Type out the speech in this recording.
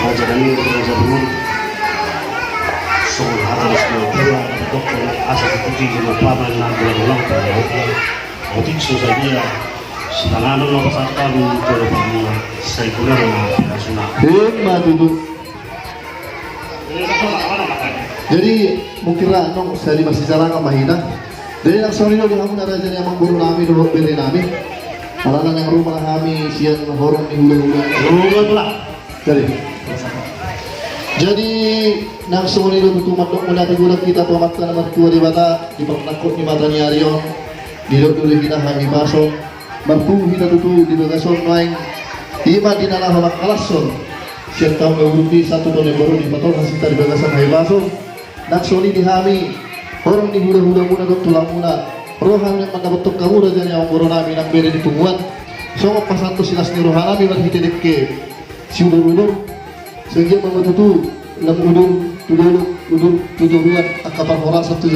Raja Dani, Raja Bunun, Soal Haris Dua, Dokter Asa Putih, Papa Nabi Ulang, Otik Susabia, Sitangan nomor satu untuk saya kurang nasional. Duduk. Jadi mungkin lah nong saya masih jarang mahina. Dari nang sorry di kamu naraja yang mengguru nami dulu beri nami. Karena yang rumah kami sian horong di hulu lah. Jadi nang sorry dulu tuh matok mula tegura kita pematan nomor 2 di bata di pernakut di mata ni Arion. Di dulu kita kami baso. Mampu kita tutu di bagason main. Ima di nalah hamak kalason. Siang tahu menguruti satu tahun yang baru di patol hasil di bagasan hai baso. Nang sorry di kami. Orang di hula-hula muna dok tulang muna rohan yang mendapat kamu raja yang corona minang beri di tungguan so pasanto silas ni rohana mi bagi dedek ke si udur sehingga mematutu lam udur tuduruan akapar orang satu